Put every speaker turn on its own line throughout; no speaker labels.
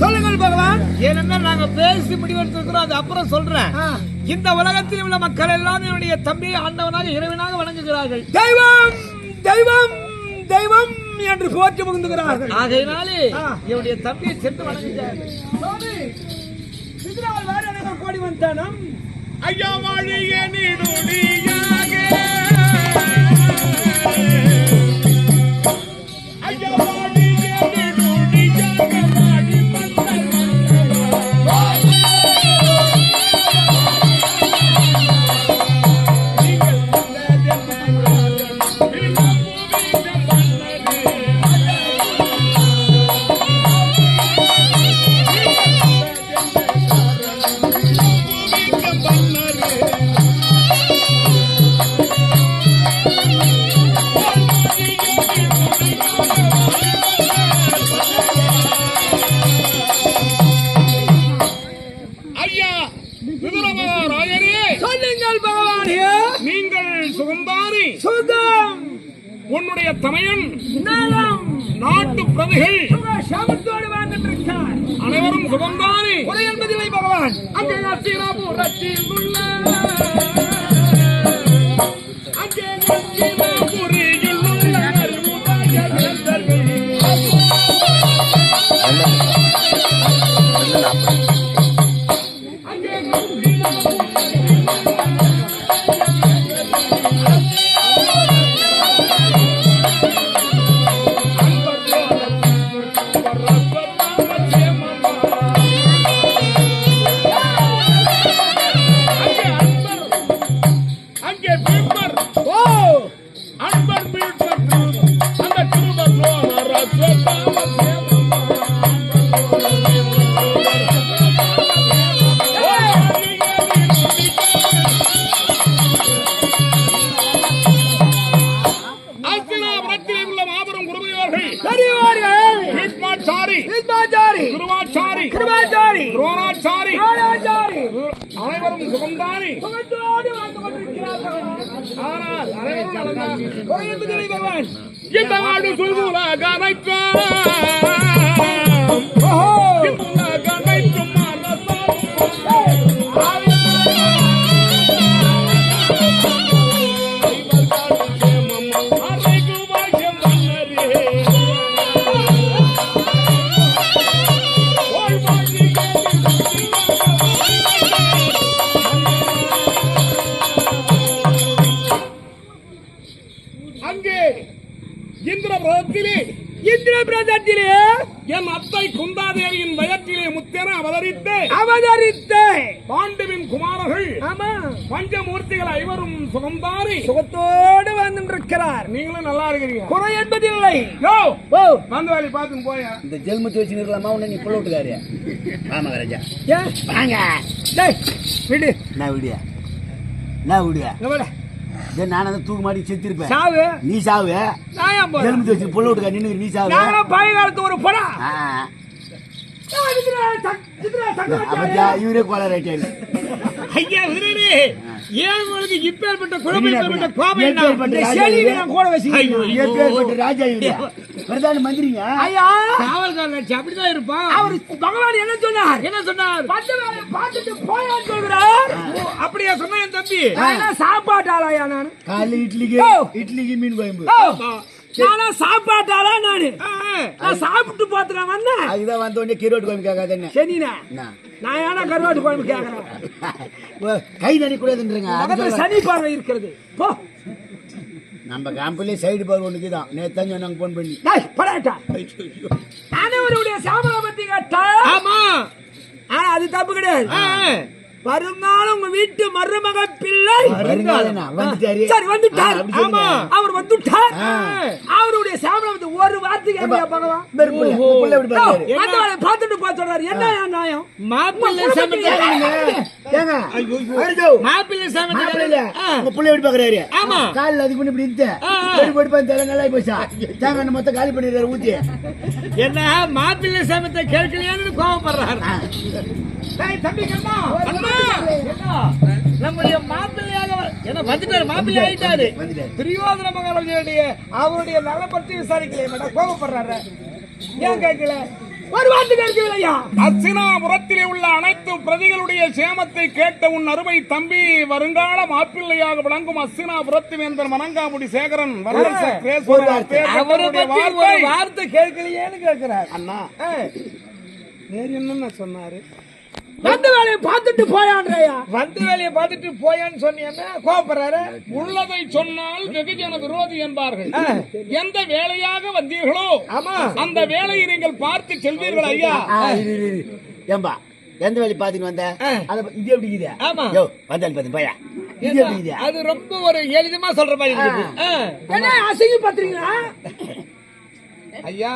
சொல்லுங்கள் பகவான். ஏனென்னா நாங்க பேசி முடிவெடுத்திருக்கிறோம், அது அப்புறம் சொல்றேன். இந்த உலகத்தில் உள்ள மக்கள் எல்லாம் என்னுடைய தம்பியை ஆண்டவனாக இறைவனாக வணங்குகிறார்கள். தெய்வம் தெய்வம் தெய்வம் என்று போற்றி புகுந்துகிறார்கள். ஆகையினாலே என்னுடைய தம்பியை சென்று வணங்குகிறார்கள். கோடி வந்தானம் ஐயா வாழிய நீடுடியாக ஐயா வாழிய நீடுடியாக உன்னுடைய தமையன் நாட்டு பிரதிகள் அனைவரும் சுகம்தானே என்பதில்லை பகவான். அனைவரும் சுகம்தானே ஆனால் பகவான் இந்த நாடு சொல்லுவாக இந்திரபிரதத்திலே என் அத்தை குந்தாதேவியின் வயத்திலே முத்தென அவதரித்து பாண்டுவின் குமாரர்கள் பஞ்சமூர்த்திகள் ஐவரும் சுகம்தானே சுகத்தோடு வந்துருக்கிறார். நீங்களும் நல்லா இருக்கிறீங்க, குறை என்பதில்லை. வந்து வேலை பார்த்து போய இந்த ஜெல்மத்து வச்சு இருக்கலாமா உன்னை நீ புள்ள விட்டுக்காரு. ஆமா ராஜா வாங்க விடு. நான் விடியா நான் தூக்கு மாடி செத்திருப்பேன். சாவு நீ சாவு. எலும்பு வச்சு பொண்ணு விட்டுக்கா நின்று நீ சாவு. பழைய காலத்து ஒரு படம் இவரே கோளாறு ஐயா ஏன் உங்களுக்கு இப்பேற்பட்ட குழப்பம் கோபம் என்ன?
ராஜா பிரதான மந்திரிங்க
ஐயா காவல்காரன் அப்படிதான் இருப்பான். அவர் பகவான் என்ன சொன்னார்? என்ன சொன்னார்? பார்த்துட்டு போயான்னு சொல்றார். அப்படியா சொன்ன என் தம்பி? சாப்பாட்டாளா நான்?
காலைல இட்லிக்கு மீன் குழம்பு.
நானா சாப்பாட்டாளா நானு? நான் சாப்பிட்டு பாத்துறேன் வந்தேன்.
அதுதான் வந்த உடனே கீரோட்டு குழம்பு கேட்காத
சனினா நான் ஏன்னா கருவாட்டு குழம்பு கேட்கறேன்.
கை நடி கூடாதுன்றங்க.
சனி பார்வை இருக்கிறது. போ
நம்ம கேம்ப்லயே சைடு பார் ஒண்ணுக்கு தான் நேத்து நாங்க போன் பண்ணி
படாட்டா அனைவருடைய சாமலை பத்தி கேட்டா ஆமா. ஆனா அது தப்பு கிடையாது. வருங்காலம் உங்க வீட்டு மருமக பிள்ளை வந்துட்டார். ஆமா அவர் வந்துட்டார். அவருடைய சாமலை ஒரு வார்த்தைக்கு பார்த்துட்டு போறாரு. என்ன நியாயம்? மாப்பிள்ளை
பாக்குறாரு. ஆமா காலில் அதுக்கு முன்னாடி நல்லா போச்சா தேங்காய் மொத்தம் காலி பண்ணிடுறாரு ஊத்தி.
என்ன மாப்பிள்ளை சாமத்தை கேட்கலையான்னு கோவப்படுறாரு. நம்முடைய மாப்பிள்ளையாக வந்துட்டாரு. மாப்பிள்ளை ஆயிட்டாரு. துரியோதன மகாராஜனுடைய அவருடைய நல பற்றி விசாரிக்கல கோபப்படுறாரு. ஏன் கேட்கல? ஒரு வார்த்தை கேட்கவில்லையா? அஸ்தினாபுரத்திலே உள்ள அனைத்து பிரதிகளுடைய சேமத்தை கேட்ட உன் அருமை தம்பி வருங்கால மாப்பிள்ளையாக விளங்கும் அஸ்தினாபுரத்து வேந்தர் மணங்காமுடி சேகரன் வார்த்தை கேட்கலையேன்னு கேட்கிறார். அண்ணா வேற என்ன சொன்னாரு? வந்த வேலையை பார்த்துட்டு போயான்றையா? வந்த வேலையை பார்த்துட்டு போயான்னு சொன்னீங்கன்னா கோபப்படுறாரு. உள்ளதை சொன்னால் வெகுஜன விரோதி என்பார்கள். எந்த வேலையாக வந்தீர்களோ ஆமா அந்த வேலையை நீங்கள் பார்த்து செல்வீர்கள் ஐயா.
ஏம்பா எந்த வேலை பார்த்துட்டு வந்த? இது எப்படி இது? ஆமா வந்தாலும் பார்த்து போயா இது எப்படி இது?
அது ரொம்ப ஒரு எளிதமா சொல்ற மாதிரி இருக்கு. என்ன அசிங்க பாத்தீங்களா ஐயா?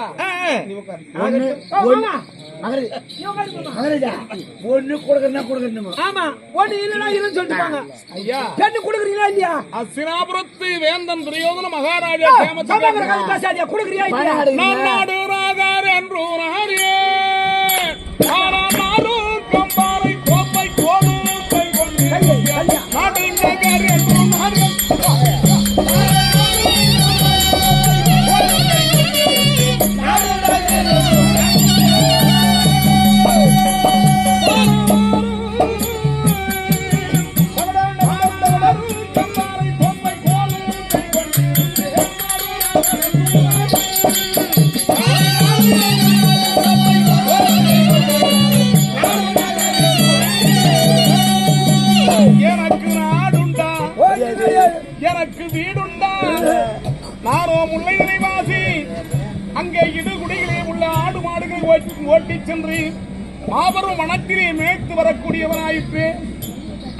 ஒண்ணு கொடுக்கணும். ஆமா
ஒண்ணு இல்லனா இல்லன்னு சொல்லிட்டாங்க. ஐயா பெண்ணு கொடுக்குறீங்களா இல்லையா? அஸ்தினாபுரத்து வேந்தன் துரியோதன மகாராஜா பேசாதியா கொடுக்குறியா இல்லையா? நாடு ராகார் என்று நாரே ஆனாரு கம்பாரை கோப்பை கோடு கை கொண்டு நாடு ராகார் என்று நாரே எனக்கு வீடுண்டா நானோ முல்லை நிலைவாசி. அங்கே இடுகுடிகளே உள்ள ஆடு மாடுகளை ஓட்டி சென்று மாபெரும் வனத்திலே மேய்த்து வரக்கூடியவனாயிற்று.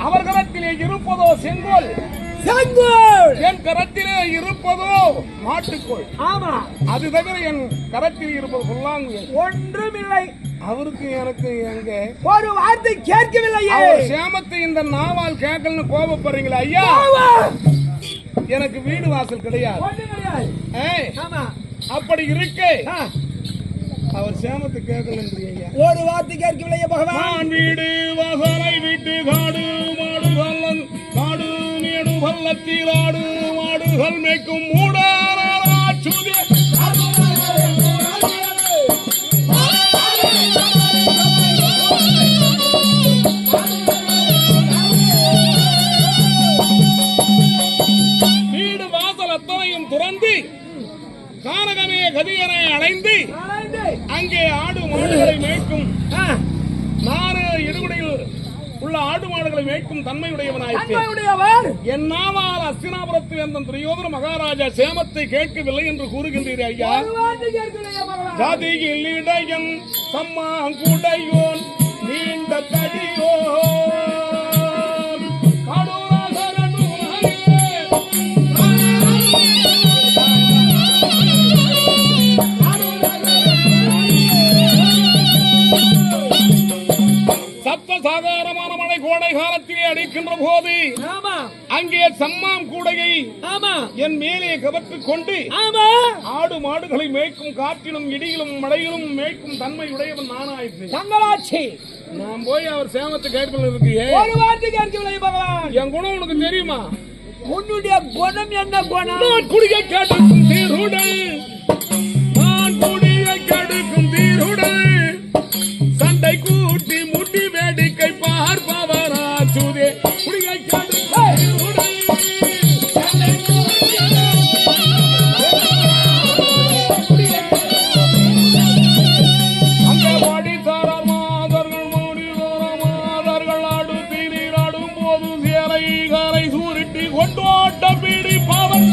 அவர் கரத்திலே இருப்பதோ செங்கோல், என் கரத்திலே இருப்பதோ மாட்டுக்கோள். ஆமா அது தவிர என் கரத்தில் இருப்பது சொல்லாங்க ஒன்றுமில்லை. அவருக்கு எனக்கு எங்க ஒரு வார்த்தை கேட்கவில்லையே. சேமத்தை இந்த நாவால் கேட்கலன்னு கோபப்படுறீங்களா ஐயா? எனக்கு வீடு வாசல் கிடையாது. அப்படி இருக்கு அவர் சேமத்தை கேட்கலன்றீங்க. ஒரு வார்த்தை கேட்கவில்லையே பகவான். வீடு வாசலை வீட்டு காடு மாடு கல்லன் காடு நீடு பள்ளத்தில் ஆடு மாடுகள் மேய்க்கும் மூடாராச்சுதே வீடு வாசல் அத்தனையும் துறந்து கானகமே கதியனை அடைந்து அங்கே ஆடு மாடுகளை மேய்க்கும் நானு இடுகுடையில் உள்ள ஆடு மாடுகளை மேய்க்கும் தன்மையுடையவனாயிற்று. என் நாவால் அஸ்தினாபுரத்து வேந்தன் துரியோதன மகாராஜா சேமத்தை கேட்கவில்லை என்று கூறுகின்றீர் ஐயா. ஜாதியில் இடையன் சம்மாங்குடையோன் நீண்ட தடியோ சப்த சாதாரணமான மழை கோடை காலத்திலே அடிக்கின்ற போது அங்கே சம்மாம் கூடையை என் மேலே கவர்த்துக் கொண்டு ஆடு மாடுகளை மேய்க்கும் காற்றிலும் இடியிலும் மழையிலும் மேய்க்கும் தன்மை உடையவன் நானாயிற்று தங்களாட்சி. நான் போய் அவர் சேமத்தை கேட்கல இருக்கு ஒரு வார்த்தை கேட்கவில்லை பகவான். என் குணம் உனக்கு தெரியுமா? உன்னுடைய குணம் என்ன குணம்? நான் குடிய கெடுக்கும் தீருடல், நான் குடிய கெடுக்கும் தீருடல், சண்டை கூட்டி முட்டி வேடிக்கை பார்ப்பவராச்சுதே. குடிய கெடுக்கும் தீருடல், சண்டை கூட்டி அங்கே வாடித்தாரார் மாதர்கள் மௌனிதோர மாதர்கள் ஆடு தீராடும் போது சேலை காரை சூரிட்டி கொண்டோட்ட பீடி பாவம்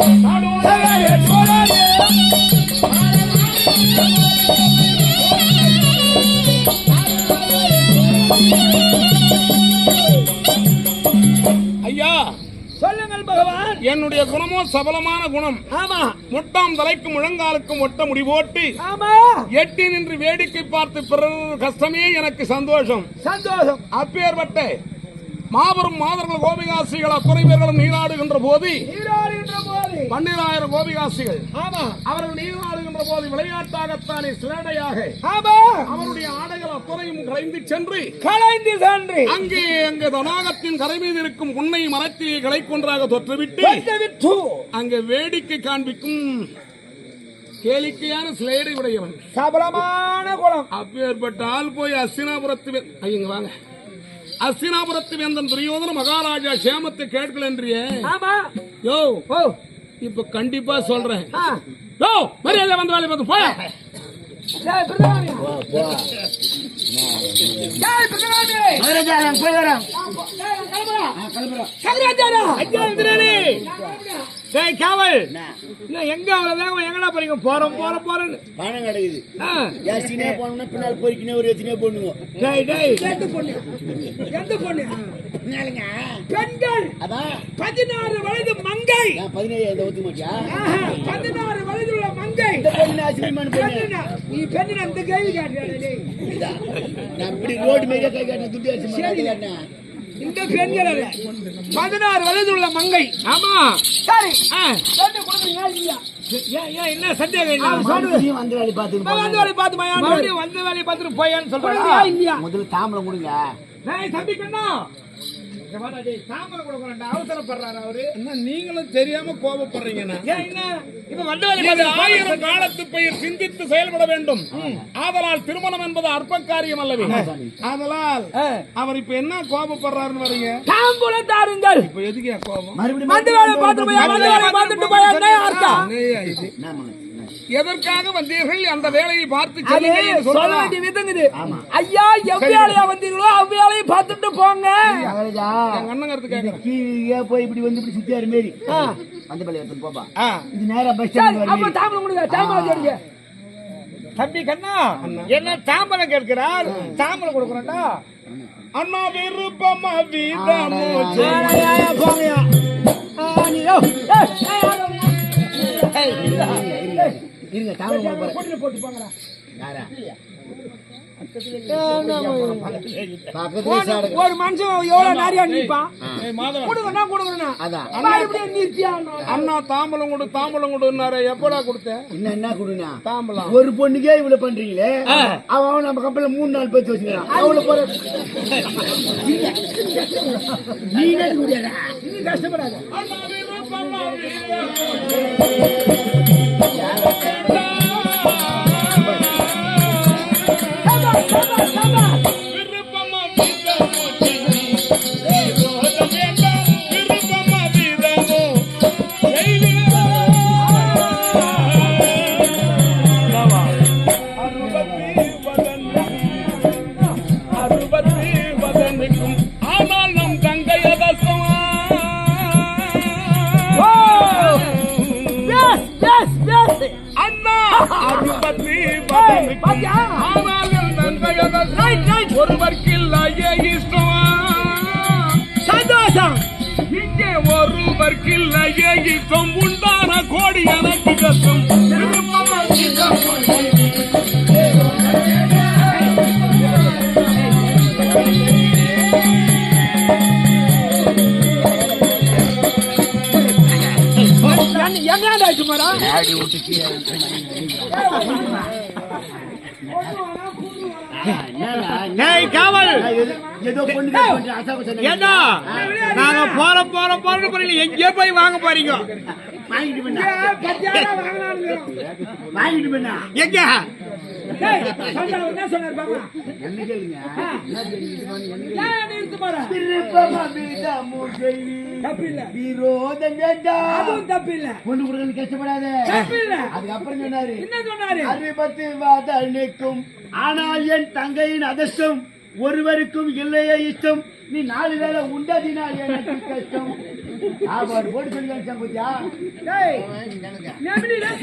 ஐயா சொல்லுங்கள் பகவான். என்னுடைய குணமோ சபலமான குணம். ஆமா, முட்டாம் தலைக்கும் முழங்காலுக்கும் ஒட்ட முடி போட்டு எட்டி நின்று வேடிக்கை பார்த்து பிறர் கஷ்டமே எனக்கு சந்தோஷம். அப்பேற்பட்ட மாபெரும் மாதர்கள் கோபிகாசிகள் அத்துறை பேர்களும் நீராடுகின்ற போது 12,000 கோபிகாசிகள் அவர்கள் நீராடுகின்ற போது விளையாட்டாகத்தானே சிலடையாக அவருடைய ஆடைகள் அத்துறையும் கலைந்து சென்று அங்கே தடாகத்தின் கரை மீது இருக்கும் உன்னை மரத்திலே கிளை கொன்றாக தொற்றுவிட்டு அங்கே வேடிக்கை காண்பிக்கும் கேளிக்கையான சிலையடை உடையவன் சபலமான குளம். அப்பேற்பட்ட ஆள் போய் அஸ்தினாபுரத்து ஐயங்க வாங்க, அஸ்தினாபுரத்து வேந்தன் துரியோதன மகாராஜா சேமத்தை கேட்கல என்றியே. யோ இப்ப கண்டிப்பா சொல்றேன். யோ மரியாதை வந்து வேலை பார்த்து போய. எங்க எங்கடா போறீங்க? போறோம் போறோம் போறேன்னு பணம் கிடைக்குது. பின்னால் போய்க்கினே ஒரு எத்தனையோ பொண்ணுங்க. எந்த பொண்ணு? பெண்கள் 16 வயது மங்கை. 17 ஊத்தி மாட்டியா? 16 வயது உள்ள மங்கை. நீ பெண்ணு அந்த கேள்வி காட்டுறா. நான் இப்படி ரோடு மேல கை காட்ட துட்டி அடிச்சு இந்த பெண்கள் 16 வயது உள்ள மங்கை. ஆமா சரி. என்ன சந்தேகம்? வந்த வேலை பார்த்துட்டு போயான்னு சொல்றா. முதல்ல தாம்பளம் கொடுங்க. தம்பிக்கண்ணா தாம்பளம் கொடுக்கறா. அவசரப்படுறாரு அவரு. நீங்களும் தெரியாம கோபப்படுறீங்க. ஆயிரம் காலத்து பெயர் சிந்தித்து செயல்பட வேண்டும். ஆதலால் திருமணம் என்பது அற்ப காரியம் அல்லவே. ஆதலால் அவர் இப்ப என்ன கோபப்படுறாருன்னு வரீங்க? தாம்பூலம் தாருங்கள். இப்ப எதுக்கு கோபம்? எதற்காக வந்தீர்கள்? அந்த வேலையை பார்த்து சொல்ல வேண்டிய விதங்குது. ஐயா எவ்வேளையா வந்தீங்களோ அவ்வேளையை பார்த்துட்டு போங்க. அண்ணங்கிறது கேட்க போய் இப்படி வந்து இப்படி சுத்தியாரு மாரி அந்த பள்ளி எடுத்து போப்பா. இது நேரா பஸ் ஸ்டாண்ட். அப்ப தாம்பலம் கொடுங்க. தாம்பலம் கேளுங்க. தம்பி கண்ணா என்ன தாம்பலம் கேட்கிறார்? தாம்பலம் கொடுக்கறடா. அண்ணா விருப்பமா வீதமோ போங்க. இருங்க தாம்பலம் போட்டு போங்கடா. யாரா ஒரு மனுஷன் எவ்வளவு நிறைய நிற்பான். அண்ணா தாம்பலம் கொடு தாம்பலம் கொடுனாரு. எப்படா கொடுத்தேன்? என்ன கொடுங்க தாம்பலம்? ஒரு பொண்ணுக்கே இவ்வளவு பண்றீங்களே. அவன் நம்ம கம்பெனில 3-4 பேச்சு வச்சுக்கிறான். அவ்வளவு போற நீ கஷ்டப்படாத. ஆனால் நம் தங்கை அண்ணா 60 ஆனால் தங்கை ஒருவர்க்கில்லையே இஷ்டம். சந்தோஷம் இங்கே ஒருவர்க்கில்லையே இஷ்டம். உண்டான கோடி எனக்கு கஷ்டம். என்ன சும்மாரா காவல்
ஏதோ பொண்ணு
ஏண்டா நாங்க போறோம் எங்கேயோ போய் வாங்க போறீங்க
வாங்கிட்டு பண்ணா
எங்க
கஷ்டப்படாத அதுக்கப்புறம் சொன்னாரு அறிபத்து வாதனுக்கும் ஆனால் என் தங்கையின் அதிர்ஷ்டம் ஒருவருக்கும் இல்லையே இஷ்டம் நீ 4 வேளை உண்டதினால் எனக்கு கஷ்டம் சாப்பாடு போட்டு சொல்லி காட்டியா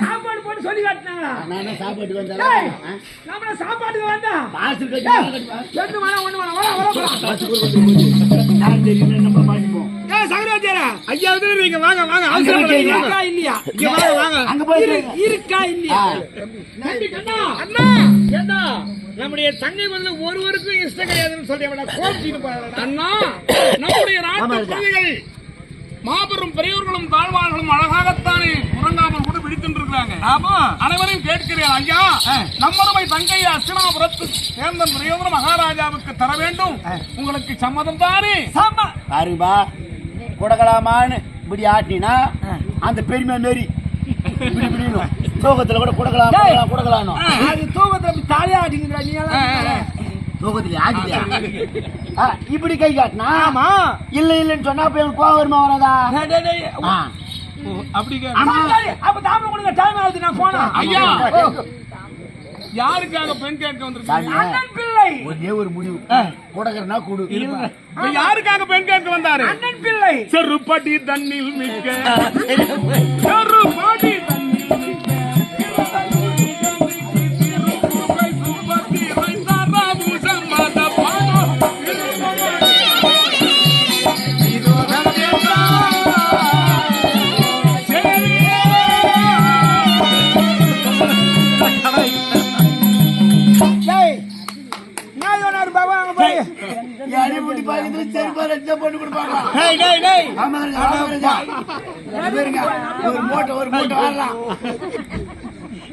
சாப்பாடு போட்டு சொல்லி காட்டினாங்களா
நானே சாப்பாட்டுக்கு வந்தேன்
நம்ம சாப்பாட்டுக்கு வந்தா
பாசு நம்ம மாட்டிப்போம்
ஐயா நீங்க வாங்க வாங்க இருக்கா இல்லையா இங்க வாங்க வாங்க
அங்க போய்
இருக்கா இல்லையா அண்ணா ஏண்டா நம்முடைய தங்கை வந்து ஒருவருக்கும் இஷ்டம் கிடையாதுன்னு சொல்லி அண்ணா நம்முடைய நாட்டு பிள்ளைகள் மாபெரும் பெரியவர்களும் தாழ்வார்களும் அழகாகத்தானே உறங்காமல் கூட பிடித்திருக்கிறாங்க அனைவரையும் கேட்கிறேன் ஐயா நம்மருமை தங்கை அஸ்தினாபுரத்து சேர்ந்த பெரியவர் மகாராஜாவுக்கு தர வேண்டும் உங்களுக்கு சம்மதம் தானே
பாருபா கொடுக்கலாமான்னு இப்படி ஆட்டினா அந்த பெருமை மாரி இப்படி இப்படினும் தூக்கத்துல கூட கொடுக்கலாம்
அது தூக்கத்துல தாலியா ஆட்டிங்களா
தூக்கத்துல ஆட்டியா இப்படி கை காட்டினா இல்லன்னு சொன்னா அப்ப எனக்கு கோவம் வருமா வராதா
அப்படி அப்ப தாமரை கொடுங்க டைம் ஆகுது நான் போனா ஐயா யாருக்காக பெண் கேட்க வந்திருக்காங்க அண்ணன் பிள்ளை
ஒரே ஒரு முடிவு கொடுக்கறனா கொடு
யாருக்காக பெண் கேட்க வந்தாரு அண்ணன் பிள்ளை செருப்படி தண்ணில் மிக்க செருப்படி
ஒரு மூட்டை வரலாம்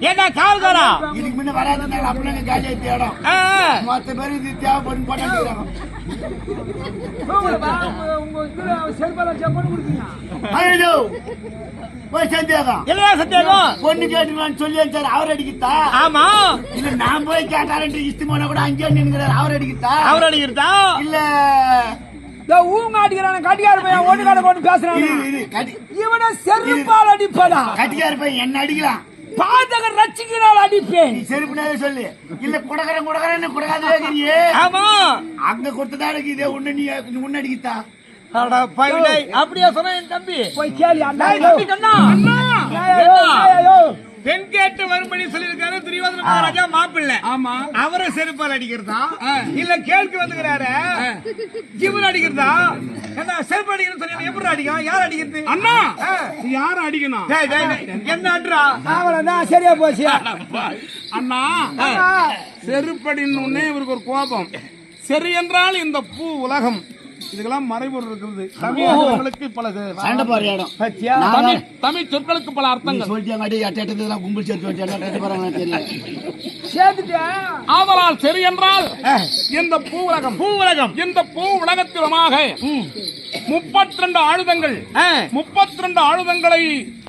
என்ன கால்காரா
இதுக்கு முன்ன வராதனால அப்படியே காலி ஆயிட்டு இடம் மொத்த பேர் இது தேவைப்படும் போட்டாங்க பொண்ணு கேட்டுவான்னு சொல்லி அவர் அடிக்கிட்டா
ஆமா
இல்ல நான் போய் கேட்டாரு இஸ்தி போனா கூட அங்கே நின்னுக்கிறார் அவர் அடிக்கிட்டா இல்ல
ஊங்க அடிக்கிறான கட்டியாரு பையன் ஒண்ணு கடை கொண்டு பேசுறான் இவனை செருப்பால் அடிப்படா
கட்டியாரு பையன் என்ன அடிக்கலாம்
பாதக ரட்சிக்கிறாள் அடிப்பேன்
செருப்புனாவே சொல்லு இல்ல குடகரன் கொடுக்காதே
ஆமா
அங்க கொடுத்ததா எனக்கு இதே ஒண்ணு நீ முன்ன அடிக்கிட்டா
அப்படியே சொன்ன என் தம்பி போய் கேளு பெண் கேட்டு வரும்படி சொல்லியிருக்காரு துரியோதன மகாராஜா மாப்பிள்ளை ஆமா அவரை செருப்பால் அடிக்கிறதா இல்ல கேள்வி வந்துக்கிறாரு இவர் அடிக்கிறதா என்ன செருப்பு அடிக்கிறது சொல்லி எப்படி அடிக்கும் யார் அடிக்கிறது அண்ணா யார அடிக்கணும் என்ன அன்றா அவளதான் சரியா போச்சு அண்ணா செருப்படின்னு உடனே இவருக்கு ஒரு கோபம் சரி என்றால் இந்த பூ உலகம் இதுக்கெல்லாம் மறைபொருள் இருக்குது தமிழர்களுக்கு பல
சண்டை போற இடம்
தமிழ் சொற்களுக்கு பல அர்த்தங்கள்
சொல்லிட்டு கும்பல் சேர்த்து
ஆதலால் சரி என்றால் இந்த பூவுலகம் இந்த பூ உலகத்திலுமாக 32 ஆயுதங்கள் 32 ஆயுதங்களை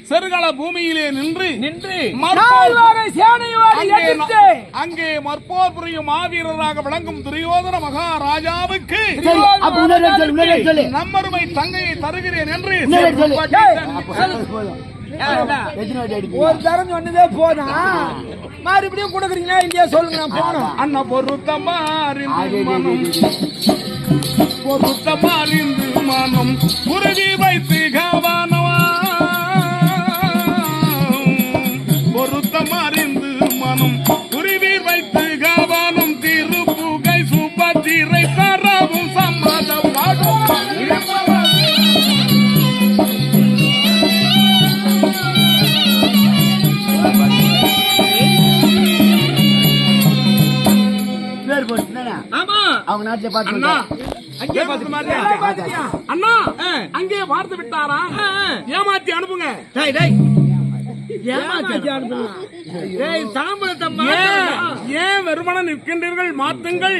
செருகள பூமியிலே நின்று அங்கே மற்போர் புரியும் மாவீரராக விளங்கும் துரியோதன மகாராஜாவுக்கு நம்மருமை தங்கையை தருகிறேன் என்று ஒரு தரம் சொன்னதே போதும் மறுபடியும் கொடுக்குறீங்களா இல்லையா சொல்லுங்க நான் போனோம் அண்ணா பொருத்தமாறிந்து மனம் குருவி வைத்து கவனவா பொருத்தமாறிந்து மனம் குருவீர் வைத்து கவனம் திருப்புகை சுபத்திரை தரவும் சம்மதம் ஆமா
அவங்க நாட்டிலே பார்த்து
அண்ணா அங்கே பார்த்து விட்டாரா ஏமாத்தி அனுப்புங்க
ஏய் தாம்பூலத்தை
ஏன் வெறுமன நிற்கின்றீர்கள்? மாத்துங்கள்.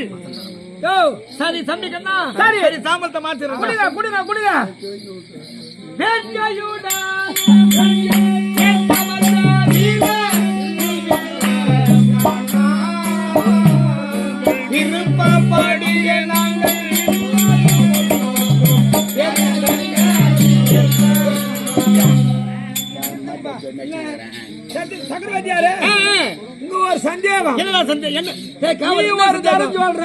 சரி தம்பி கண்ணா,
சரி தாம்பூலத்தை மாத்திருங்க.
குடுங்க வேட்கையுடா
விருப்பப்படிய நாங்கள்
சக்கரவர்த்தியாரே, இங்க ஒரு சந்தேகம்.
என்னடா சந்தேகம்?
நீ ஒரு தரம் சொல்ற,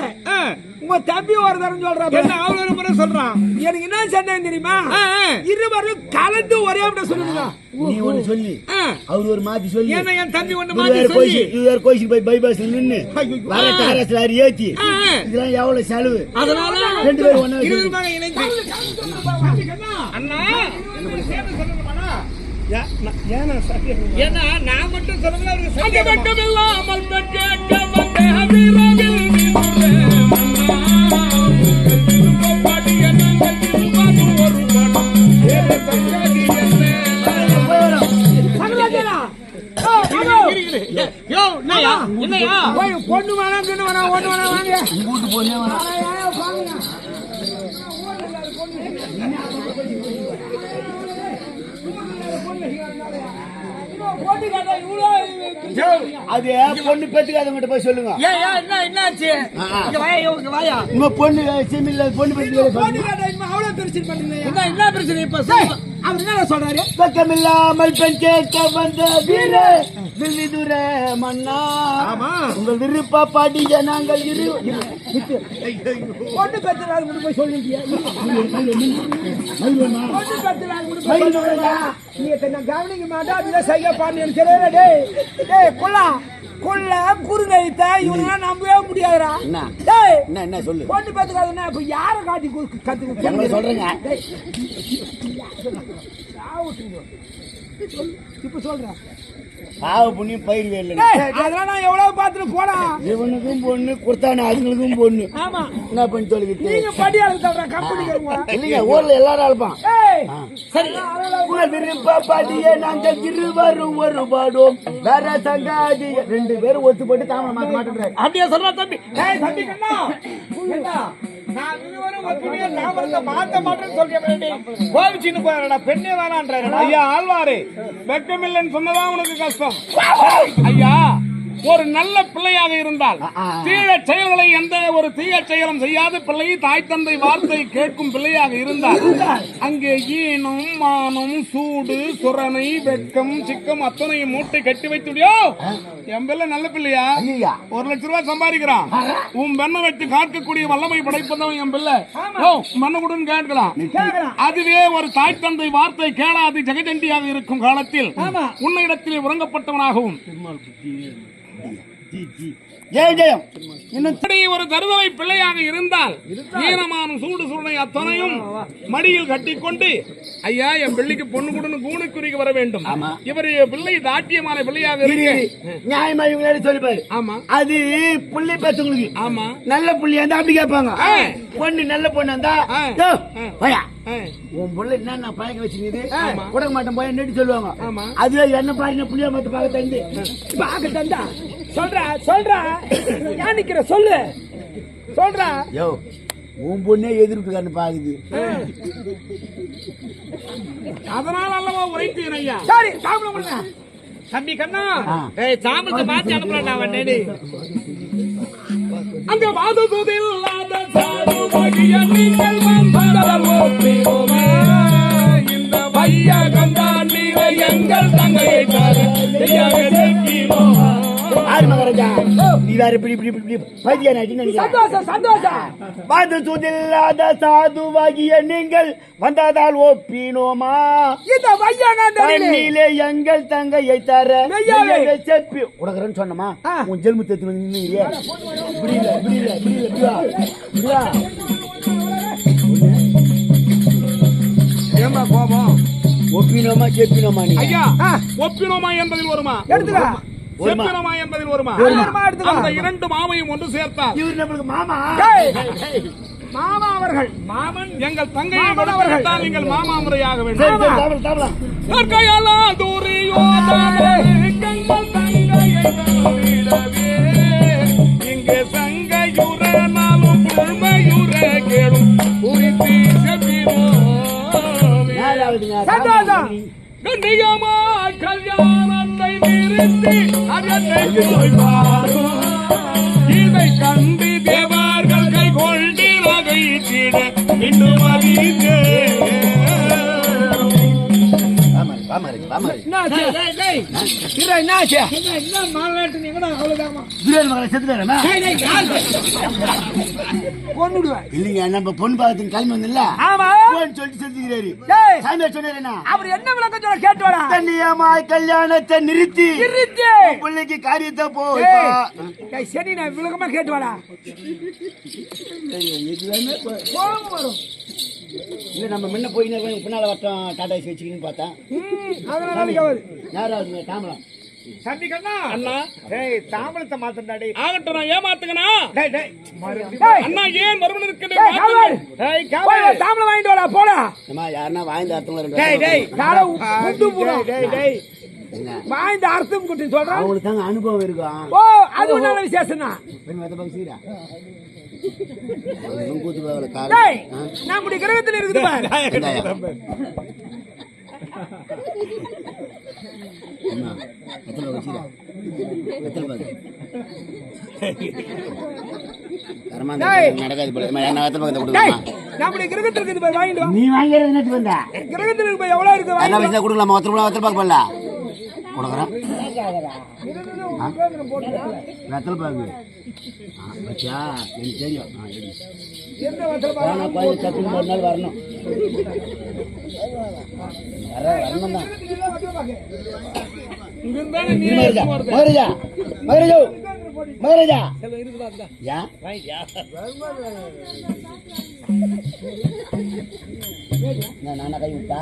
உங்க தம்பி ஒரு தரம் சொல்ற,
என்ன அவ்வளவு முறை சொல்றான்?
எனக்கு என்ன சந்தேகம் தெரியுமா? இருவரும் கலந்து ஒரே சொல்லுங்க.
நீ ஒண்ணு சொல்லி அவர் ஒரு மாத்தி சொல்லி
என்ன என் தம்பி ஒண்ணு மாத்தி சொல்லி
கோயிலுக்கு போய் பைபாஸ் நின்னு வர டாரஸ் லாரி ஏத்தி இதெல்லாம் எவ்வளவு செலவு?
அதனால
ரெண்டு பேரும் ஒண்ணா
இருவருமாக இணைந்து அண்ணா ஏன்னா நான் மட்டும் சொல்லுங்க, அவருக்கு மட்டும் இல்லாமல் கேட்க
பொண்ணு வேணாம் ஒண்ணு வேணாம் வாங்க
கூட்டு போனே அது பொண்ணு பெத்துக்காதவங்கிட்ட போய் சொல்லுங்க.
என்னாச்சு?
உங்க பொண்ணு சிமில்ல பொண்ணு பெத்துக்காத
அவ்வளவு பிரச்சனை பண்ணுங்க. என்ன பிரச்சனை இப்ப அவர் என்ன சொல்றாரு?
பக்கமில்லாமல் பெண் கேட்க வந்த வீர வில்லிதுர மன்னா, உங்கள் விருப்ப பாடிய நாங்கள்
பொண்ணு பெற்றாரு போய் சொல்லுங்க. கவனிக்க மாட்டா அப்படின்னா சைகா பாண்டியன் கொள்ள குறுநழித்த இவனா நம்பவே முடியாதுடா.
என்ன சொல்லு
பொண்ணு பெற்றுக்காதுன்னா இப்ப யார காட்டி கத்து
சொல்றேங்க.
இப்ப சொல்றேன்
பாவ புண்ணியம் பயிர் வேலை.
அதெல்லாம் நான் எவ்வளவு பாத்துட்டு போனா
இவனுக்கும் பொண்ணு கொடுத்தானே அதுங்களுக்கும் பொண்ணு.
ஆமா
என்ன பண்ணி சொல்லிக்கிட்டு
நீங்க படியாளர் தவிர கம்பெனி
இல்லைங்க ஊர்ல எல்லாரும் அழைப்பான்.
சரி
விருப்ப பாடிய நாங்கள் இருவரும் ஒரு பாடும் வேற சங்காதி ரெண்டு பேரும் ஒத்து போட்டு தாமரை மாத்த மாட்டேன்றாரு.
அப்படியே சொல்றா தம்பி.
தம்பி கண்ணா
நான் இருவரும் ஒத்துமையா தாமரத்தை மாத்த மாட்டேன்னு சொல்றேன். கோவிச்சின்னு போறடா, பெண்ணே வேணான்றாரு. ஐயா ஆழ்வாரே, வெட்கமில்லைன்னு சொன்னதா உனக்கு கஷ்டம். ஐயா ஒரு நல்ல பிள்ளையாக இருந்தால் தீய செயல்களை எந்த ஒரு தீய செயலும் செய்யாத பிள்ளை, தாய் தந்தை வார்த்தை கேட்கும் பிள்ளையாக இருந்தால் அங்கே ஈனம் மானம் சூடு சுரணை வெட்கம் சிக்கம் அத்தனையும் மூட்டை கட்டி வைத்துடியோ. என் பிள்ளை நல்ல பிள்ளையா, 1,00,000 ரூபாய் சம்பாதிக்கிறான். உன் பெண்ணை வச்சு காக்கக்கூடிய வல்லமை படைப்பதவன் என் பிள்ளை. மண்ணு கொடுன்னு கேட்கலாம். அதுவே ஒரு தாய் தந்தை வார்த்தை கேளாது ஜெகஜண்டியாக இருக்கும் காலத்தில் உன்னிடத்தில் உறங்கப்பட்டவனாகவும்
ஜெயம் ஜெயம்
இன்னும் ஒரு தருதலை பிள்ளையாக இருந்தால் ஈனமான சூடு சுருணை அத்தனையும் மடியில் கட்டிக்கொண்டு ஐயா என் பிள்ளைக்கு பொண்ணு கொடுன்னு கூணுக்குறிக்கு வர வேண்டும். இவர் பிள்ளை தாட்டியமான பிள்ளையாக இருக்கு.
நியாயமா இவங்க சொல்லிப்பாரு.
ஆமா
அது புள்ளி பேசுங்களுக்கு.
ஆமா
நல்ல புள்ளியா இருந்தா அப்படி கேட்பாங்க. பொண்ணு நல்ல பொண்ணு இருந்தா உன் புள்ள என்ன பழக்க வச்சுக்குது கொடுக்க மாட்டேன் போய் நெட்டு சொல்லுவாங்க. அதுவே என்ன பாருங்க புள்ளியா மத்த பார்க்க தந்து
பார்க்க தந்தா சொல்ற ஏன் நிக்கிற சொல்லு சொல்ற.
யோ உன் பொண்ணே எதிர்ப்புக்காரன்னு பாக்குது.
அதனால அல்லவா உரைத்தேன் ஐயா.
சரி சாப்பிட முடியல
தம்பி கண்ணா, சாமத்தை மாத்தி அனுப்புறேன் அவன். அங்க வாதத்தில் இந்த பைய கண்டான் எங்கள் தங்கையை
சாதுவாகிய நீங்கள் வந்ததால் ஒப்பினோமா கண்ணிலே எங்கள் தங்கையை தர செப்பி உடகிறேன்னு சொன்னமா உன் ஜெல்முத்து
ஏமா கோபம்?
ஒப்பினோமா செப்பினோமா
ஐயா, ஒப்பினோமா என்பதில் வருமா, செப்பினோமா என்பதில் வருமா? அந்த இரண்டு மாமையும் ஒன்று சேர்த்தால்
இவர் நம்மளுக்கு மாமா.
மாமா அவர்கள் மாமன் எங்கள் தங்கையை கொடுத்தால் நீங்கள் மாமா முறையாக வேண்டும். தற்கையெல்லாம் துரியோதனே எங்கள் தங்கையை விடவே இங்கே சங்கையுற நாளும் புழ்மையுற கேடும் குறித்து செப்பினோமே. சந்தோஷம் கண்டியமா கல்யாணத்தை நிறுத்தி அதனை போய் பாரும். இதை கண்டு தேவார்கள் கை கொண்டு நகைத்திட இன்னும் அறிந்தே.
இல்லைங்க நம்ம பொண்ணு பாகத்தின் கிளம்பி வந்தில்ல சொல்லிட்டு செஞ்சுக்கிறாரு.
அவர் என்ன விளக்கம் சொல்ல கேட்டு வரா.
கண்ணியமாய் கல்யாணத்தை நிறுத்தி பிள்ளைக்கு காரியத்தை போய்
சரி நான் விளக்கமா கேட்டு வரா. வரும்
இல்ல நம்ம முன்ன போய் பின்னால வட்டம் டாடா ஏசி வச்சுக்கின்னு பார்த்தா யாராவது தாமரம்
சண்டி கண்ணா அண்ணா தாமரத்தை மாத்தண்டாடி ஆகட்டும் நான் ஏமாத்துக்கணா அண்ணா ஏன் மறுபடியும் இருக்கிறேன் தாமரம் வாங்கிட்டு வாடா போடா
யாருன்னா வாய்ந்த அர்த்தம்
வாய்ந்த அர்த்தம் குட்டி சொல்றேன்
அவங்களுக்கு தாங்க அனுபவம் இருக்கும்.
ஓ அது ஒரு நல்ல விசேஷம் தான். நம்முடைய கிரகத்தில் இருக்குது நம்முடைய கிரகத்திற்கு போய் வாங்கிட்டு
நீ வாங்கிறது வந்த
கிரகத்திற்கு போய் எவ்வளவு இருக்கு
கொடுக்கலாமா? ஒருத்தர் போடல கொடுக்குறேன் வெத்தலை பாக்கு பச்சா எனக்கு தெரியும். சத்துக்கு ஒரு நாள் வரணும் வரணும் தான். மகராஜா மகராஜா மகராஜா நானா கை விட்டா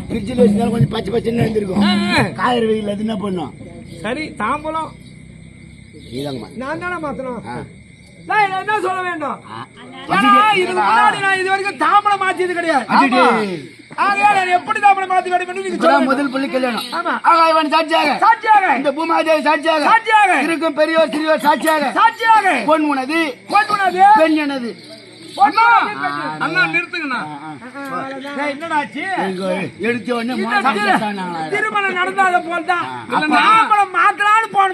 ஃப்ரிட்ஜில் வச்சுனாலும் கொஞ்சம் பச்சை பச்சைன்னு எழுந்திருக்கும். காய்கறி வெயில் அது என்ன பண்ணும்?
சரி தாம்பலம் நான் தானே மாத்தணும். என்ன சொல்ல வேண்டும்? இதுக்கு முன்னாடி நான் இது வரைக்கும் தாம்பலம் மாத்தியது கிடையாது. எப்படி தாம்பலம் மாத்தி வேண்டும்?
முதல் பள்ளி கல்யாணம் ஆகாயவாணி சாட்சியாக இந்த பூமாதேவி சாட்சியாக இருக்கும் பெரியோர் சிறியோர் சாட்சியாக பொன் உனது பெண் எனது.
அண்ணா நிறுத்துங்கண்ணா. என்னடாச்சு?
எடுத்த உடனே
திருமணம் நடந்தாத போல்தான் மாத்தலான்னு போன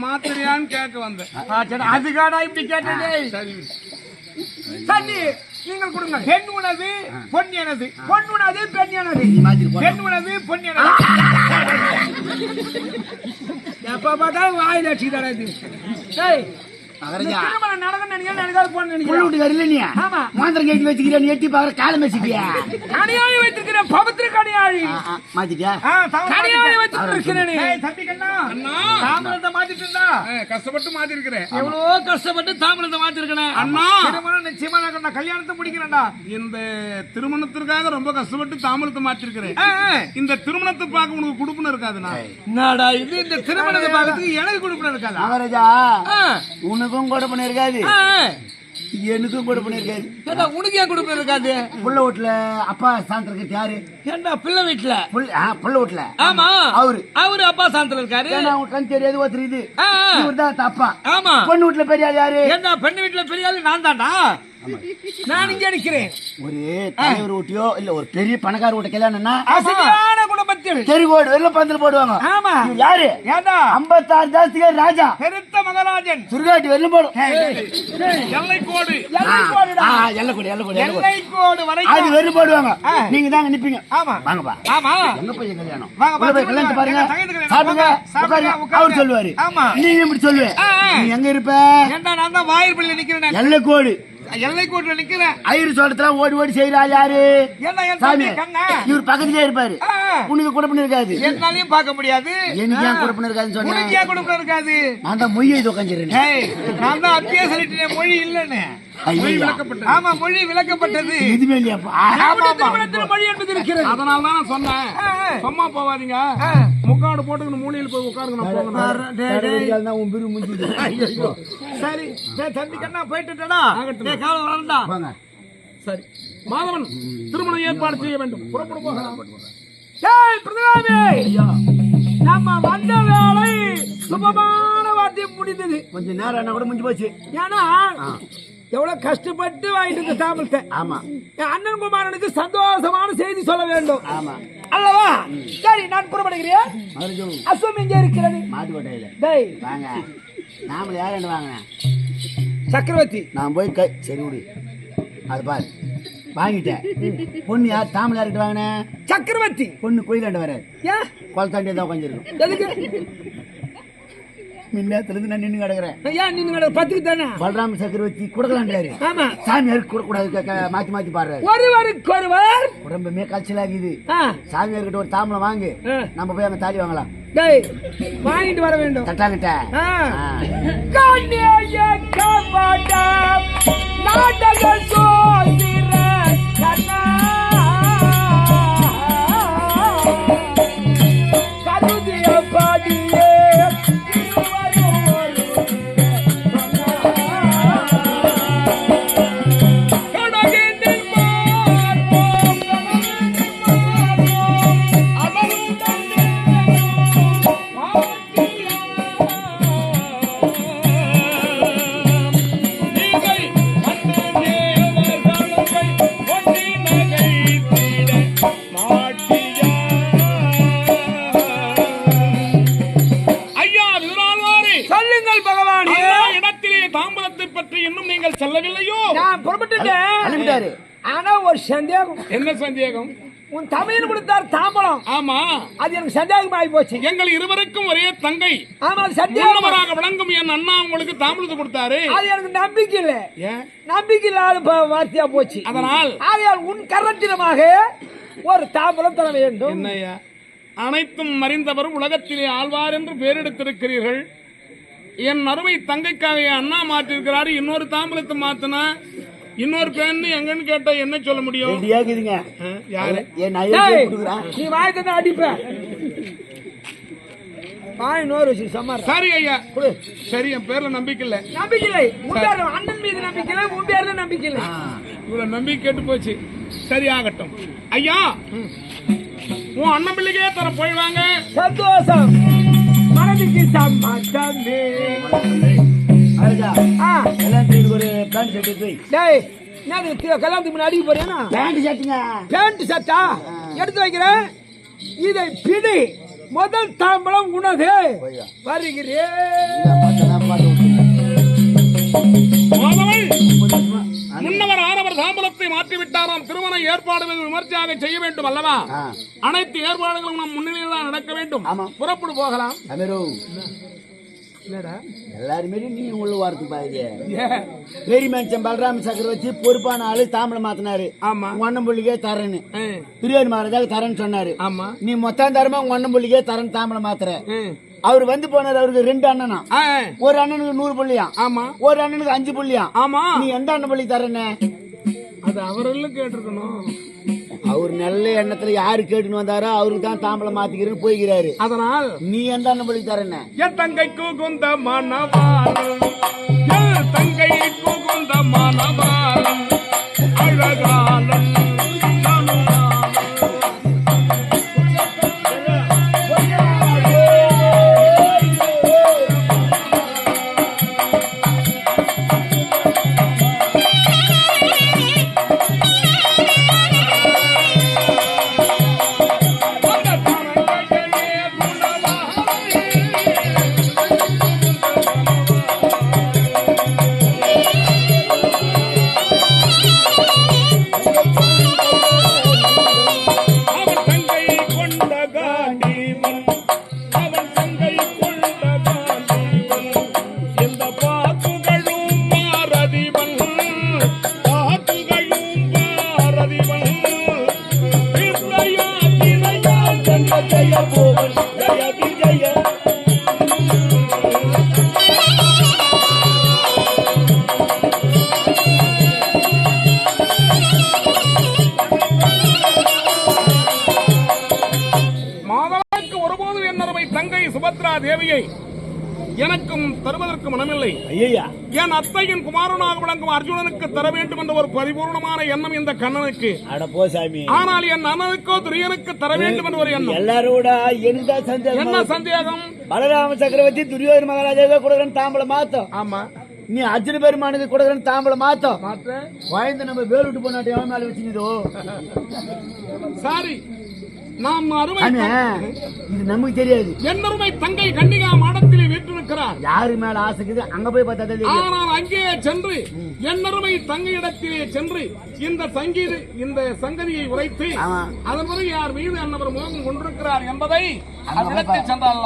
மாத்திரியான்னு கேட்க வந்தேன். அதுக்காடா இப்படி கேட்டதே. தண்ணி நீங்கள் கொடுங்க. பெண் உணவு பொன் எனது. பொன் உணவு பெண் எனது. பெண் உணவு பொன் எனது. எப்ப பார்த்தாலும் வாயில் வச்சுக்கிட்டாரா இது? திருமணம் நடக்கும் நினைக்காது போன
மாந்திரம் கேட்டு வச்சுக்கிறேன். எட்டி பாக்குற காலம் வச்சுக்கியா
கனியாழி வைத்திருக்கிறேன். பவித்திர கனியாழி
மாத்திட்டியா?
கனியாழி வைத்திருக்கிறேன். தாமரத்தை மாத்திட்டு இருந்தா கஷ்டப்பட்டு மாத்தி இருக்கிறேன். எவ்வளவோ கஷ்டப்பட்டு தாமரத்தை மாத்தி இருக்கிறேன். அண்ணா திருமணம் நிச்சயமா நான் கல்யாணத்தை முடிக்கிறேன்டா. இந்த திருமணத்திற்காக ரொம்ப கஷ்டப்பட்டு தாமரத்தை மாத்திருக்கிறேன். இந்த திருமணத்தை பார்க்க உனக்கு குடுப்பன இருக்காதுண்ணா. என்னடா இது? இந்த திருமணத்தை பார்க்கறதுக்கு எனக்கு குடுப்பன இருக்காது.
மகாராஜா உனக்கும் கூட பண்ணிருக்காது, எனக்கும் கூட பண்ணிருக்காது.
உனக்கு ஏன் கொடுப்ப இருக்காது?
புள்ள வீட்டுல அப்பா சாந்தம் இருக்கு. யாரு?
ஏண்டா பிள்ளை வீட்டுல?
புள்ள வீட்டுல.
ஆமா
அவரு
அப்பா சாந்தம் இருக்காரு.
கண் தெரியாது ஒருத்தர் இது இவர்தான் அப்பா.
ஆமா
பொண்ணு வீட்டுல பெரிய ஆள் யாரு?
ஏண்டா பெண்ணு வீட்டுல பெரிய ஆளு நான் தான்டா. நான் இங்க நிக்கிறேன்.
ஒரு தலைவர் வீட்டையோ இல்ல ஒரு பெரிய பணக்கார வீட்டு கல்யாணம்னா
அசதியான குடும்பத்தில்
தெருவோடு வெள்ள பந்தல் போடுவாங்க.
ஆமா
யாரு?
ஏண்டா
56 ஜாஸ்திக ராஜா
பெருத்த மகாராஜன்
சுருகாட்டி வெள்ள போடும்.
எல்லைக்கோடு
எல்லைக்கோடு வரை அது வெள்ள போடுவாங்க. நீங்க தாங்க நிப்பீங்க.
ஆமா
வாங்கப்பா.
ஆமா
எங்க போய் கல்யாணம்? வாங்க போய் கல்யாணத்தை பாருங்க. சாப்பிடுங்க உட்காருங்க. அவர் சொல்லுவாரு.
ஆமா
நீ எப்படி சொல்லுவே? நீ எங்க இருப்ப?
ஏண்டா நான் தான் வாயிற்பள்ளியில நிக்கிறேன்.
எல்லைக்கோடு
எல்லை கோட்டுல நிக்கிறேன்.
ஐயர் சோளத்துல ஓடி ஓடி செய்யறாள் யாரு?
என்ன என்
சாமி
தம்பி கண்ணா?
இவர் பக்கத்துலயே இருப்பாரு. உனக்கு குடப்பண்ண இருக்காது.
என்னாலையும் பார்க்க முடியாது.
எனக்கு ஏன் குடப்பண்ண இருக்காதுன்னு சொன்னேன்.
உனக்கு ஏன் குடப்பண்ண இருக்காது?
நான் தான் மொய்யை உட்காந்துறேன்.
நான் தான் அப்பயே சொல்லிட்டேன் மொழி இல்லன்னு. மொழி விளக்கப்பட்டது. ஆமா மொழி விளக்கப்பட்டது.
எதுவுமே இல்லையாப்பா.
மொழி என்பது இருக்கிறது. அதனால தான் நான் சொன்னேன். சும்மா போவாதீங்க. முக்காடு போட்டுக்கணும் மூலையில் போய் உட்காருங்க. சரி தம்பி கண்ணா போயிட்டுடா. காலம் வரண்டா. சரி மாதவன் திருமணம் ஏற்பாடு செய்ய வேண்டும். புறப்பட போகலாம். நம்ம வந்த வேலை சுபமான வார்த்தையை முடிந்தது.
கொஞ்ச நேரம் என்ன கூட முடிஞ்சு போச்சு.
ஏன்னா எவ்வளவு கஷ்டப்பட்டு வாங்கிட்டு தாமத்தை.
ஆமா
என் அண்ணன் குமாரனுக்கு சந்தோஷமான செய்தி சொல்ல வேண்டும்.
ஆமா
அல்லவா? சரி நான் புறப்படுகிறேன். அஸ்வம் எங்கே இருக்கிறது?
மாட்டு கொட்டையில.
டேய்
வாங்க. நாம யார் வாங்க
சக்கரவர்த்தி.
நான் போய் சரி விடு. அது பாரு வாங்கிட்டேன். பொண்ணு யார்? தாமல் யார்கிட்ட வாங்கினேன்?
சக்கரவர்த்தி.
பொண்ணு கோயிலாண்டு வராது.
ஏன்?
குளத்தாண்டியே தான் உட்காந்துருக்கும்.
எதுக்கு?
மின்னத்துல இருந்து நான் நின்று கிடக்குறேன்.
ஏன் நின்று கிடக்கு? பத்துக்கு தானே.
பலராம சக்கரவர்த்தி கொடுக்கலாண்டாரு.
ஆமா
சாமியாருக்கு கொடுக்கூடாது. மாத்தி மாத்தி பாடுறாரு.
ஒருவருக்கு ஒருவர்
உடம்புமே கல்ச்சலாகுது. சாமியார்கிட்ட ஒரு தாமலை வாங்கு. நம்ம போய் அங்க தாலி வாங்கலாம்.
டேய் வாங்கிட்டு வர வேண்டும்.
தட்டாங்கிட்ட
செல்லவில்லையோ? நான் புறப்பட்டுட்டேன். ஆனா ஒரு சந்தேகம். என்ன சந்தேகம்? உன் தமிழ் கொடுத்தார் தாம்பலம். ஆமா அது எனக்கு சந்தேகம் ஆகி போச்சு. எங்கள் இருவருக்கும் ஒரே தங்கை. ஆமா சந்தேகமாக விளங்கும் என் அண்ணா உங்களுக்கு தாம்பலத்தை கொடுத்தாரு. அது எனக்கு நம்பிக்கை இல்ல. நம்பிக்கை இல்லாத வார்த்தையா போச்சு. அதனால் ஆகையால் உன் கரத்தினமாக ஒரு தாம்பலம் தர வேண்டும். என்னையா அனைத்தும் அறிந்தவரும் உலகத்திலே ஆழ்வார் என்று பேரெடுத்திருக்கிறீர்கள். என் அருமை தங்கைக்காக அண்ணா மாற்றிருக்கிறாரு. இன்னொரு தாம்பலத்தை மாத்தினா இன்னொரு பெண் எங்கன்னு கேட்டா என்ன சொல்ல முடியும்? யாரு நீ வாய்க்கு அடிப்ப வாய் சரி ஐயா சரி. என் பேர்ல நம்பிக்கை இல்லை. நம்பிக்கை இல்லை. அண்ணன் மீது நம்பிக்கை இல்லை. உன் பேர்ல நம்பிக்கை இல்லை. இவ்வளவு நம்பிக்கை கேட்டு போச்சு. சரி ஆகட்டும் ஐயா. உன் அண்ணன் பிள்ளைக்கே தர போயிடுவாங்க. சந்தோஷம். மனதுக்கு சம்மதமே. கல்யாணத்துக்கு முன்னாடி போறியா? பேண்ட் சட்டா எடுத்து வைக்கிறேன். இதை பிடி. முதல் தாம்பலம் உனது. வருகிறேன். முன்னவர் ஆனவர் தாம்பலத்தை மாற்றிவிட்டாராம். திருமண ஏற்பாடுகள் விமர்சையாக செய்ய வேண்டும் அல்லவா? அனைத்து ஏற்பாடுகளும் நம் முன்னிலையில் தான் நடக்க வேண்டும். புறப்படு போகலாம்.
எல்லாருமே நீங்க உள்ள வாரத்து பாருங்க. பெரிய மனுஷன் பலராம சக்கரவர்த்தி பொறுப்பான ஆளு தாம்பலம் மாத்தினாரு. ஆமா ஒன்னம் புள்ளிக்கே தரேன்னு பிரியாணி மாறதாக தரேன்னு சொன்னாரு. ஆமா நீ மொத்தம் தரமா ஒன்னம் புள்ளிக்கே தரேன்னு தாம்பலம் மாத்துற. அவர் வந்து போனார். அவருக்கு 2 அண்ணனா. ஒரு அண்ணனுக்கு 100 புள்ளியா. ஆமா ஒரு அண்ணனுக்கு 5 புள்ளியா. ஆமா நீ எந்த அண்ணன் புள்ளி தரேன்னு அது அவரெல்லாம் கேட்டிருக்கணும். அவர் நல்ல எண்ணத்துல யாரு கேட்டுன்னு வந்தாரோ அவருக்கு தான் தாம்பலம் மாத்திக்கிறேன்னு போய்கிறாரு. அதனால் நீ எந்த அண்ணன் புள்ளி தரேன்னு என் தங்கைக்கு குந்த மனவாளம். என் தங்கைக்கு குந்த மனவாளம் அழகாலம். ஜெய போவன் ஜெய விஜய
மாதவனுக்கு ஒருபோதும் என் அருமை தங்கை சுபத்ரா தேவியை எனக்கும் தருவதற்கு மனமில்லை.
ஐயா
என் அத்தையின் குமாரனாக விளங்கும் அர்ஜுனனுக்கு தர வேண்டும் என்ற ஒரு பரிபூர்ணமான எண்ணம் இந்த கண்ணனுக்கு.
அட போ சாமி.
ஆனால் என் அண்ணனுக்கோ துரியனுக்கு தர வேண்டும் என்ற ஒரு எண்ணம்.
எல்லாரோட என்ன
சந்தேகம்?
பலராம சக்கரவர்த்தி துரியோதன மகாராஜாவே கொடுக்கறேன் தாம்பளம் மாத்தம்.
ஆமா,
நீ அர்ஜுன பெருமானுக்கு கொடுக்கறேன் தாம்பளம் மாத்தம். வாய்ந்த நம்ம வேறு விட்டு போனாட்டி எவன் மேல வச்சுக்கிதோ
சாரி. நாம் அருமை
இது நமக்கு தெரியாது.
என் அருமை தங்கை கன்னிகா மாடத்திலே வீற்றிருக்கிறார்.
யாரு மேல ஆசைக்குது அங்க போய் பார்த்தா.
ஆனால் அங்கே சென்று என் அருமை தங்கையிடத்திலே சென்று இந்த சங்கதியை உரைத்து அதன் பிறகு யார் மீது அன்னவர் மோகம் கொண்டிருக்கிறார் என்பதை அவ்விடத்தில் சென்றால்